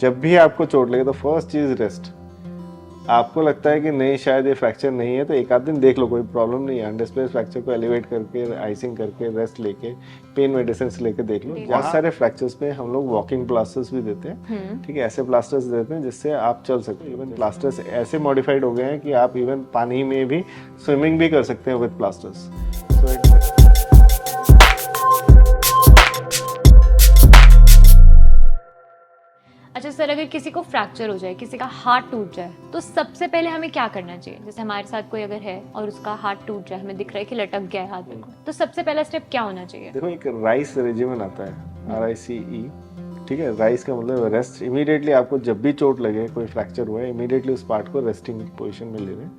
जब भी आपको चोट लगे तो फर्स्ट चीज रेस्ट। आपको लगता है कि नहीं शायद ये फ्रैक्चर नहीं है तो एक आध दिन देख लो, कोई प्रॉब्लम नहीं है। अनडिस्प्लेस्ड फ्रैक्चर को एलिवेट करके, आइसिंग करके, रेस्ट लेके, पेन मेडिसिन लेके देख लो। बहुत सारे फ्रैक्चर्स पे हम लोग वॉकिंग प्लास्टर्स भी देते हैं, ठीक है, ऐसे प्लास्टर्स देते हैं जिससे आप चल सकते हो। इवन प्लास्टर्स ऐसे मॉडिफाइड हो गए हैं कि आप इवन पानी में भी स्विमिंग भी कर सकते हैं विद प्लास्टर्स। अच्छा सर, अगर किसी को फ्रैक्चर हो जाए, किसी का हाथ टूट जाए, तो सबसे पहले हमें क्या करना चाहिए? जैसे हमारे साथ कोई अगर है और उसका हाथ टूट जाए, हमें दिख रहा है कि लटक गया है हाथ, बिल्कुल, तो सबसे पहला स्टेप क्या होना चाहिए? देखो, एक राइस रेजिमेन आता है, RICE, ठीक है। राइस का मतलब रेस्ट। इमीडिएटली आपको जब भी चोट लगे, कोई फ्रैक्चर हुआ है, इमीडिएटली उस पार्ट को रेस्टिंग पोजीशन में ले लें,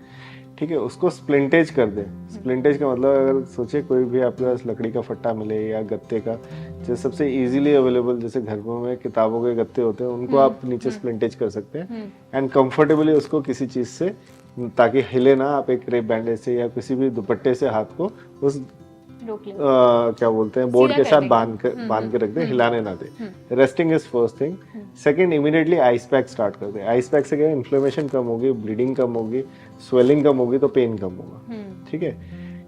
ठीक है। उसको स्प्लिंटेज कर दें। स्प्लिंटेज का मतलब अगर सोचे कोई भी आपके पास लकड़ी का फट्टा मिले या गत्ते का, जैसे सबसे इजीली अवेलेबल जैसे घरों में किताबों के गत्ते होते हैं, उनको आप नीचे स्प्लिंटेज कर सकते हैं एंड कंफर्टेबली उसको किसी चीज से, ताकि हिले ना, आप एक क्रेप बैंडेज से या किसी भी दुपट्टे से हाथ को उस क्या बोलते हैं बोर्ड के साथ बांध के रख दे, हिलाने ना दे। Resting is first thing. Second, immediately ice pack start कर दे। आइस पैक से क्या, इन्फ्लेमेशन कम होगी, ब्लीडिंग कम होगी, स्वेलिंग कम होगी, तो पेन कम होगा, ठीक है।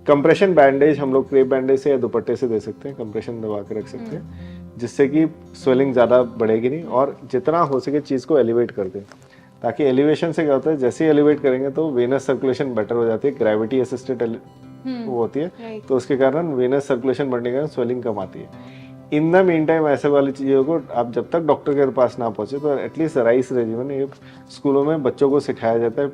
कंप्रेशन बैंडेज हम लोग क्रेप बैंडेज से या दुपट्टे से दे सकते हैं, कंप्रेशन दबा के रख सकते हैं, जिससे कि स्वेलिंग ज़्यादा बढ़ेगी नहीं। और जितना हो सके चीज़ को एलिवेट कर दें, ताकि एलिवेशन से क्या होता है, जैसे ही एलिवेट करेंगे तो वेनस सर्कुलेशन बेटर हो जाती है, ग्रेविटी असिस्टेड वो होती है, तो उसके कारण वेनस सर्कुलेशन बढ़ने के कारण स्वेलिंग कम आती है। इन द मीन टाइम ऐसे वाली चीज़ों को आप जब तक डॉक्टर के पास ना पहुंचे तो एटलीस्ट राइस रेजिमेन, ये स्कूलों में बच्चों को सिखाया जाता है।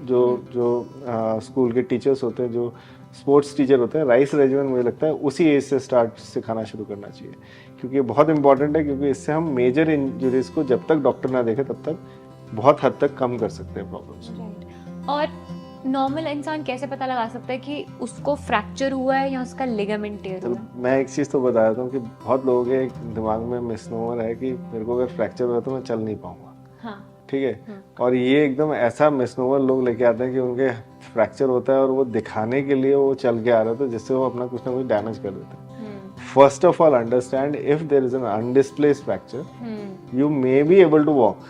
जो स्कूल के टीचर्स होते हैं, जो स्पोर्ट्स टीचर होते हैं, राइस रेजिमेन मुझे लगता है उसी एज से स्टार्ट सिखाना शुरू करना चाहिए, क्योंकि ये बहुत इंपॉर्टेंट है। क्योंकि इससे हम मेजर इंजरीज को जब तक डॉक्टर ना देखे तब तक बहुत हद तक कम कर सकते हैं प्रॉब्लम्स। और नॉर्मल इंसान कैसे पता लगा सकता है कि उसको फ्रैक्चर हुआ है या उसका लिगामेंट टेयर हुआ है? मैं एक चीज़ तो बता देता हूँ कि बहुत लोगों के दिमाग में मिसनोमर है कि मेरे को अगर फ्रैक्चर हुआ तो मैं चल नहीं पाऊंगा, हाँ, ठीक है। और ये एकदम ऐसा मिसनोमर लोग लेके आते हैं कि उनके फ्रैक्चर होता है और वो दिखाने के लिए वो चल के आ रहे थे, जिससे वो अपना कुछ ना कुछ डैमेज कर देते हैं। First of all understand, if there is an undisplaced fracture you may be able to walk,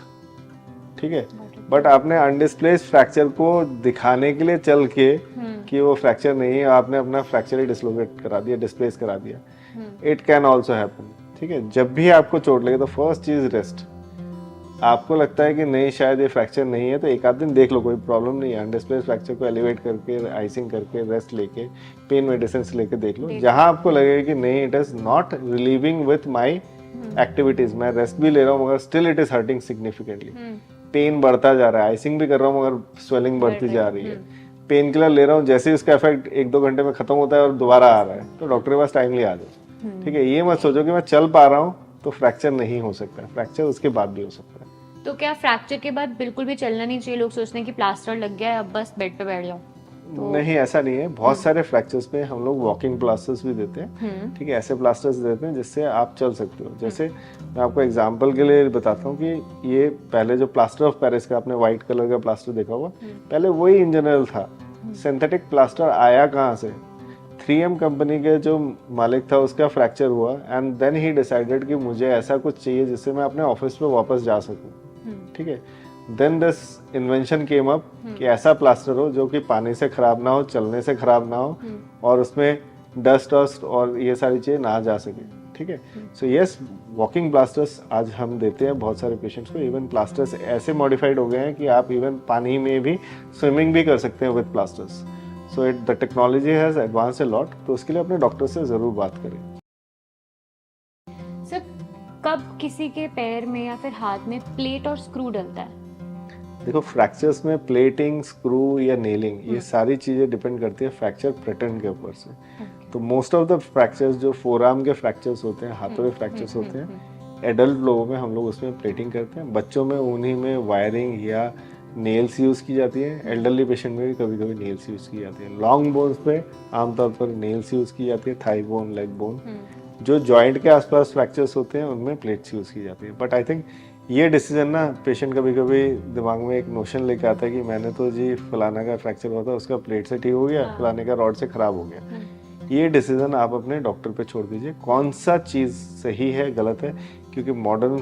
ठीक है, बट आपने अनडिस्प्लेस्ड फ्रैक्चर को दिखाने के लिए चल के कि वो फ्रैक्चर नहीं है, आपने अपना फ्रैक्चर ही डिसलोकेट करा दिया, डिस्प्लेस करा दिया। इट कैन ऑल्सो हैपन, ठीक है। जब भी आपको चोट लगे तो फर्स्ट चीज रेस्ट। आपको लगता है कि नहीं शायद ये फ्रैक्चर नहीं है तो एक आध दिन देख लो, कोई प्रॉब्लम नहीं है। अनडिस्प्लेस्ड फ्रैक्चर को एलिवेट करके, आइसिंग करके, रेस्ट लेके, पेन मेडिसिन लेके देख लो। जहां आपको लगेगा कि नहीं it is not relieving with my activities, मैं रेस्ट भी ले रहा हूँ मगर still it is hurting significantly, pain बढ़ता जा रहा है, आइसिंग भी कर रहा हूँ मगर स्वेलिंग बढ़ती जा रही है, पेन किलर ले रहा हूँ, जैसे ही उसका इफेक्ट 1-2 घंटे में खत्म होता है और दोबारा आ रहा है, तो डॉक्टर के पास टाइमली आ जाओ, ठीक है। ये मत सोचो कि मैं चल पा रहा हूँ तो फ्रैक्चर नहीं हो सकता है, फ्रैक्चर उसके बाद भी हो सकता है। तो क्या फ्रैक्चर के बाद बिल्कुल भी चलना नहीं चाहिए? लोग सोचते हैं कि प्लास्टर लग गया है अब बस बेड पे बैठ जाओ, तो नहीं, ऐसा नहीं है। बहुत सारे फ्रैक्चर्स पे हम लोग वॉकिंग प्लास्टर्स भी देते हैं, ठीक है, ऐसे प्लास्टर्स देते हैं जिससे आप चल सकते हो। जैसे मैं आपको एग्जांपल के लिए बताता हूँ कि ये पहले जो प्लास्टर ऑफ पेरिस का आपने व्हाइट कलर का प्लास्टर देखा होगा, पहले वही इन जनरल था। सिंथेटिक प्लास्टर आया कहाँ से? 3M कंपनी के जो मालिक था उसका फ्रैक्चर हुआ एंड देन ही डिसाइडेड कि मुझे ऐसा कुछ चाहिए जिससे मैं अपने ऑफिस पे वापस जा सकूं, ठीक है। Then this invention came up कि ऐसा प्लास्टर हो जो कि पानी से खराब ना हो, चलने से खराब ना हो, और उसमें डस्ट और ये सारी चीजें ना जा सके, ठीक है। सो यस, वॉकिंग प्लास्टर्स आज हम देते हैं बहुत सारे पेशेंट्स को। इवन प्लास्टर्स ऐसे मॉडिफाइड हो गए हैं कि आप इवन पानी में भी स्विमिंग भी कर सकते हैं with plasters. So the technology has advanced a lot, तो उसके लिए अपने डॉक्टर से जरूर बात करें। सर, कब किसी के पैर में या फिर हाथ में प्लेट और स्क्रू डलता है? देखो, फ्रैक्चर्स में प्लेटिंग, स्क्रू या नेलिंग, ये सारी चीजें डिपेंड करती है फ्रैक्चर पैटर्न के ऊपर से। तो मोस्ट ऑफ द फ्रैक्चर्स जो फोरआर्म के फ्रैक्चर्स होते हैं, हाथों के फ्रैक्चर्स होते हैं, एडल्ट लोगों में हम लोग उसमें प्लेटिंग करते हैं। बच्चों में उन्हीं में वायरिंग या नेल्स यूज की जाती है। एल्डरली पेशेंट में भी कभी कभी नेल्स यूज की जाती है। लॉन्ग बोन्स पे आमतौर पर नेल्स यूज की जाती है, थाई बोन, लेग बोन। जो जॉइंट के आसपास फ्रैक्चर्स होते हैं उनमें प्लेट्स यूज की जाती है। बट आई थिंक ये डिसीजन ना, पेशेंट कभी कभी दिमाग में एक नोशन लेके आता है कि मैंने तो जी फलाना का फ्रैक्चर हुआ था, उसका प्लेट से ठीक हो गया, फलाने का रॉड से खराब हो गया। ये डिसीजन आप अपने डॉक्टर पे छोड़ दीजिए, कौन सा चीज़ सही है गलत है, क्योंकि मॉडर्न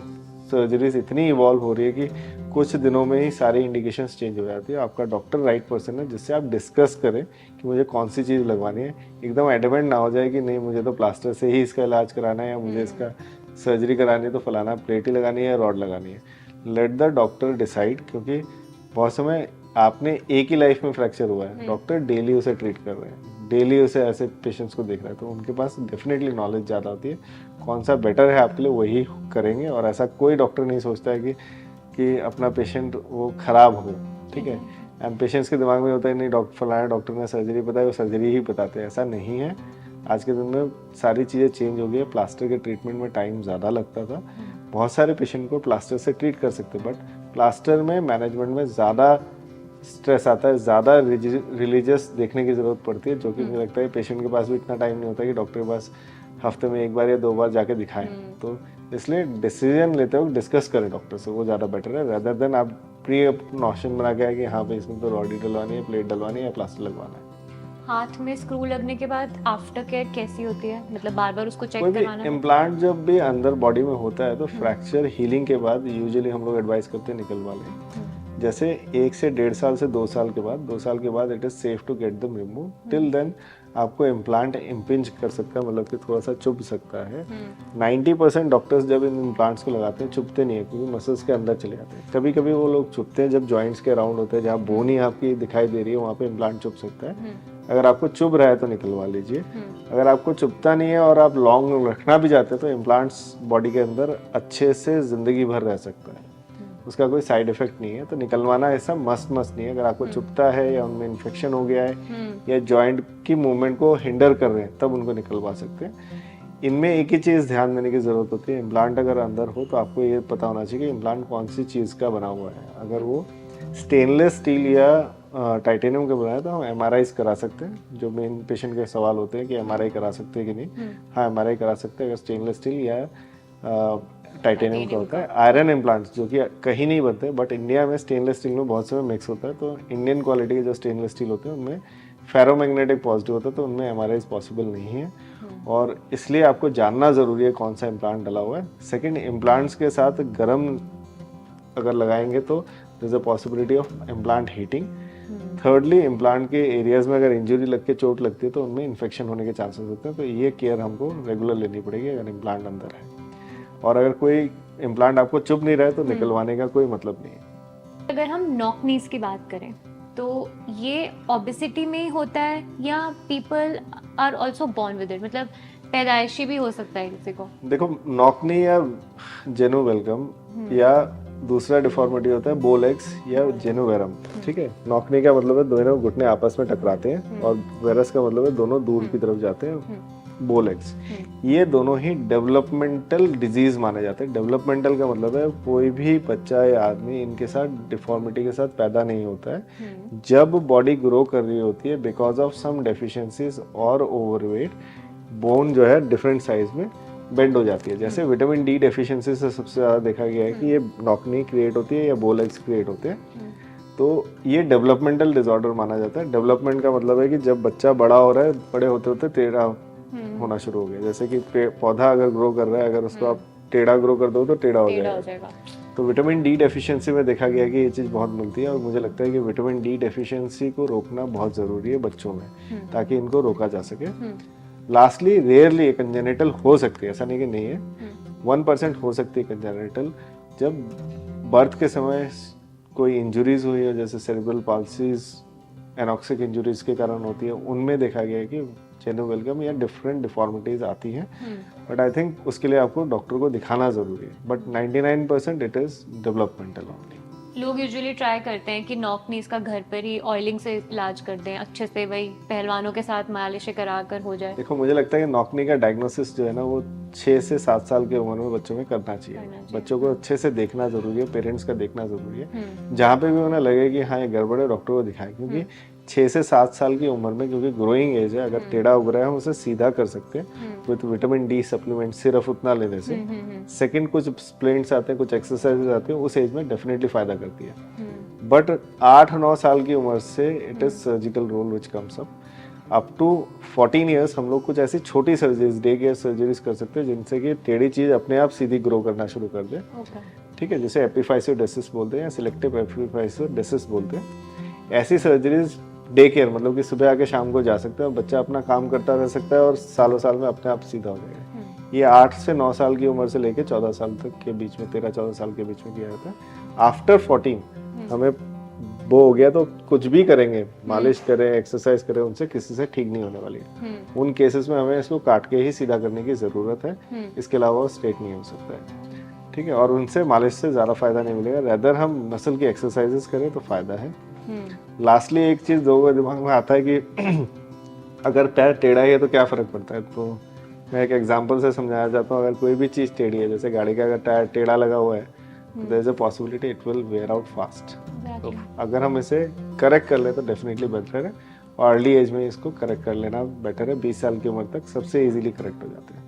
सर्जरीज इतनी इवॉल्व हो रही है कि कुछ दिनों में ही सारी इंडिकेशंस चेंज हो जाती है। आपका डॉक्टर राइट पर्सन है जिससे आप डिस्कस करें कि मुझे कौन सी चीज़ लगवानी है। एकदम एडमेंट ना हो जाए कि नहीं मुझे तो प्लास्टर से ही इसका इलाज कराना है या मुझे इसका सर्जरी करानी है तो फलाना प्लेट ही लगानी है या रॉड लगानी है। लेट द डॉक्टर डिसाइड, क्योंकि बहुत समय आपने एक ही लाइफ में फ्रैक्चर हुआ है, डॉक्टर डेली उसे ट्रीट कर रहे हैं, डेली उसे ऐसे पेशेंट्स को देख रहे हैं, तो उनके पास डेफिनेटली नॉलेज ज़्यादा होती है। कौन सा बेटर है आपके लिए वही करेंगे। और ऐसा कोई डॉक्टर नहीं सोचता है कि अपना पेशेंट वो ख़राब हो, ठीक है। एंड पेशेंट्स के दिमाग में होता है नहीं डॉक्टर फलाना डॉक्टर ने सर्जरी बताई वो सर्जरी ही बताते हैं, ऐसा नहीं है। आज के दिन में सारी चीज़ें चेंज हो गई है। प्लास्टर के ट्रीटमेंट में टाइम ज़्यादा लगता था, बहुत सारे पेशेंट को प्लास्टर से ट्रीट कर सकते, बट प्लास्टर में मैनेजमेंट में ज़्यादा स्ट्रेस आता है, ज़्यादा रिलीजियस देखने की ज़रूरत पड़ती है, जो कि मुझे लगता है पेशेंट के पास भी इतना टाइम नहीं होता कि डॉक्टर के पास हफ्ते में 1 बार या 2 बार जाके दिखाएं। तो इसलिए डिसीजन लेते वक्त डिस्कस करें डॉक्टर से, वो ज़्यादा बेटर है रेदर देन आप प्री नोशन बना के आए कि हाँ भाई इसमें तो रॉडी डलवानी है, प्लेट डलवानी है या प्लास्टर लगवाना है। हाथ में स्क्रू लगने के बाद आफ्टर केयर कैसी होती है, मतलब बार बार उसको चेक कोई भी करवाना है? इम्प्लांट जब भी अंदर बॉडी में होता है तो फ्रैक्चर हीलिंग के बाद यूजुअली हम लोग एडवाइस करते हैं निकलवा लें। जैसे 1 से 1.5 साल से 2 साल के बाद, 2 साल के बाद it is safe to get them remove. Till then आपको इम्प्लांट इम्पिंज कर सकता है, मतलब कि थोड़ा सा चुभ सकता है। 90% डॉक्टर्स जब इन इम्प्लांट्स को लगाते हैं चुभते नहीं है, क्योंकि मसल्स के अंदर चले जाते हैं। कभी कभी वो लोग चुभते हैं जब जॉइंट्स के अराउंड होते हैं, जहाँ बोन ही आपकी दिखाई दे रही है वहाँ पे इम्प्लांट चुभ सकता है। अगर आपको चुभ रहा है तो निकलवा लीजिए। अगर आपको चुभता नहीं है और आप लॉन्ग रखना भी चाहते हैं तो इम्प्लांट्स बॉडी के अंदर अच्छे से ज़िंदगी भर रह सकता है, उसका कोई साइड इफेक्ट नहीं है। तो निकलवाना ऐसा मस्त नहीं है। अगर आपको चुभता है या उनमें इन्फेक्शन हो गया है या जॉइंट की मूवमेंट को हिंडर कर रहे हैं तब उनको निकलवा सकते हैं। इनमें एक ही चीज़ ध्यान देने की ज़रूरत होती है, इम्प्लांट अगर अंदर हो तो आपको ये पता होना चाहिए कि इम्प्लांट कौन सी चीज़ का बना हुआ है। अगर वो स्टेनलेस स्टील या टाइटेनियम का बना है तो हम MRIs करा सकते हैं। जो मेन पेशेंट के सवाल होते हैं कि MRI करा सकते हैं कि नहीं, हाँ MRI करा सकते हैं अगर स्टेनलेस स्टील या टाइटेनियम का होता है। आयरन इम्प्लांट्स जो कि कहीं नहीं बनते, बट इंडिया में स्टेनलेस स्टील में बहुत समय मिक्स होता है, तो इंडियन क्वालिटी के जो स्टेनलेस स्टील होते हैं उनमें फेरोमैग्नेटिक पॉजिटिव होता है, तो उनमें MRIs पॉसिबल नहीं है। और इसलिए आपको जानना ज़रूरी है कौन सा इम्प्लांट डला हुआ है। सेकेंड, इम्प्लांट्स के साथ गर्म अगर लगाएंगे तो there is a possibility of implant heating. Thirdly, implant के एरियाज में अगर इंजरी लग के चोट लगती है तो उनमें इन्फेक्शन होने के चांसेस होते हैं, तो ये केयर हमको रेगुलर लेनी पड़ेगी अगर इम्प्लांट अंदर है। और अगर कोई इम्प्लांट आपको चुभ नहीं रहा है तो निकलवाने का कोई मतलब नहीं है। अगर हम नॉक नीज की बात करें तो ये ओबेसिटी में ही होता है या people are also born with it, मतलब पैदाइशी भी हो सकता है किसी को? देखो, नॉक नी या जेनु वेलकम या दूसरा डिफॉर्मिटी होता है बोलेक्स या जेनुवेरम, ठीक है। नॉक नी का मतलब है दोनों घुटने आपस में टकराते हैं और वेरस का मतलब है दोनों दूर की तरफ जाते हैं। बोलेक्स, ये दोनों ही डेवलपमेंटल डिजीज माने जाते हैं। डेवलपमेंटल का मतलब है कोई भी बच्चा या आदमी इनके साथ डिफॉर्मिटी के साथ पैदा नहीं होता है। जब बॉडी ग्रो कर रही होती है बिकॉज ऑफ सम डेफिशिएंसीज और ओवरवेट, बोन जो है डिफरेंट साइज में बेंड हो जाती है। जैसे विटामिन डी डेफिशिएंसी से सबसे ज़्यादा देखा गया है कि ये नॉक-नी क्रिएट होती है या बोलेक्स क्रिएट होते हैं। तो ये डेवलपमेंटल डिसऑर्डर माना जाता है। डेवलपमेंट का मतलब है कि जब बच्चा बड़ा हो रहा है, बड़े होते होते टेढ़ा होना शुरू हो गया। जैसे कि पौधा अगर ग्रो कर रहा है, अगर उसको आप टेढ़ा ग्रो कर दो तो टेढ़ा हो जाएगा। तो विटामिन डी डेफिशिएंसी में देखा गया कि ये चीज़ बहुत मिलती है और मुझे लगता है कि विटामिन डी डेफिशिएंसी को रोकना बहुत ज़रूरी है बच्चों में, ताकि इनको रोका जा सके। लास्टली, रेयरली कंजेनिटल हो सकती है, ऐसा नहीं कि नहीं है, 1% हो सकती है कंजेनिटल। जब बर्थ के समय कोई इंजुरीज हुई है, जैसे सेरेब्रल पाल्सीज, एनॉक्सिक इंजुरीज के कारण होती है, उनमें देखा गया है कि जेनु वेलकम या डिफरेंट डिफॉर्मिटीज आती हैं। बट आई थिंक उसके लिए आपको डॉक्टर को दिखाना ज़रूरी है। But 99% it is developmental only. लोग यूजुअली ट्राई करते हैं कि नॉक नीज का घर पर ही ऑयलिंग से इलाज कर दें, अच्छे से वही पहलवानों के साथ मालिश करा कर हो जाए। देखो, मुझे लगता है कि नॉक नी का डायग्नोसिस जो है ना वो 6 से 7 साल की उम्र में बच्चों में करना चाहिए। बच्चों को अच्छे से देखना जरूरी है, पेरेंट्स का देखना जरूरी है। जहाँ पे भी उन्हें लगे कि हाँ ये गड़बड़ है, डॉक्टर को दिखाएं, क्योंकि 6 से 7 साल की उम्र में, क्योंकि ग्रोइंग एज है, अगर टेढ़ा उग रहा है हम उसे सीधा कर सकते हैं विद विटामिन डी सप्लीमेंट, सिर्फ उतना लेने से। सेकंड, कुछ स्प्लिंट्स आते हैं, कुछ एक्सरसाइजेज आती है, उस एज में डेफिनेटली फायदा करती है। बट 8-9 साल की उम्र से it is surgical role which comes up to 14 years. हम लोग कुछ ऐसी छोटी सर्जरीज, डे केयर सर्जरीज कर सकते हैं जिनसे कि टेढ़ी चीज अपने आप सीधी ग्रो करना शुरू कर दे। ठीक है, जिसे एपिफाइसियोडेसिस बोलते हैं या सिलेक्टिव एपिफाइसियोडेसिस बोलते हैं। ऐसी सर्जरीज डे केयर मतलब कि सुबह आके शाम को जा सकते हैं और बच्चा अपना काम करता रह सकता है और सालों साल में अपने आप सीधा हो जाएगा। ये 8 से 9 साल की उम्र से लेके 14 साल तक के बीच में, 13-14 साल के बीच में किया जाता है। आफ्टर 14 हमें वो हो गया तो कुछ भी करेंगे, मालिश करें, एक्सरसाइज करें, उनसे किसी से ठीक नहीं होने वाली है। उन केसेस में हमें इसको काट के ही सीधा करने की ज़रूरत है, इसके अलावा वो स्ट्रेट नहीं हो सकता है। ठीक है, और उनसे मालिश से ज़्यादा फायदा नहीं मिलेगा, रेदर हम मसल की एक्सरसाइजेस करें तो फायदा है। लास्टली एक चीज़ लोगों के दिमाग में आता है कि अगर पैर टेढ़ा ही है तो क्या फ़र्क पड़ता है। तो मैं एक एग्जांपल से समझाना चाहता हूँ, अगर कोई भी चीज़ टेढ़ी है, जैसे गाड़ी का अगर टायर टेढ़ा लगा हुआ है, there is a possibility it will wear out fast. तो अगर हम इसे करेक्ट कर ले तो डेफिनेटली बेटर है, और अर्ली एज में इसको करेक्ट कर लेना बेटर है। 20 साल की उम्र तक सबसे इजीली करेक्ट हो जाते हैं।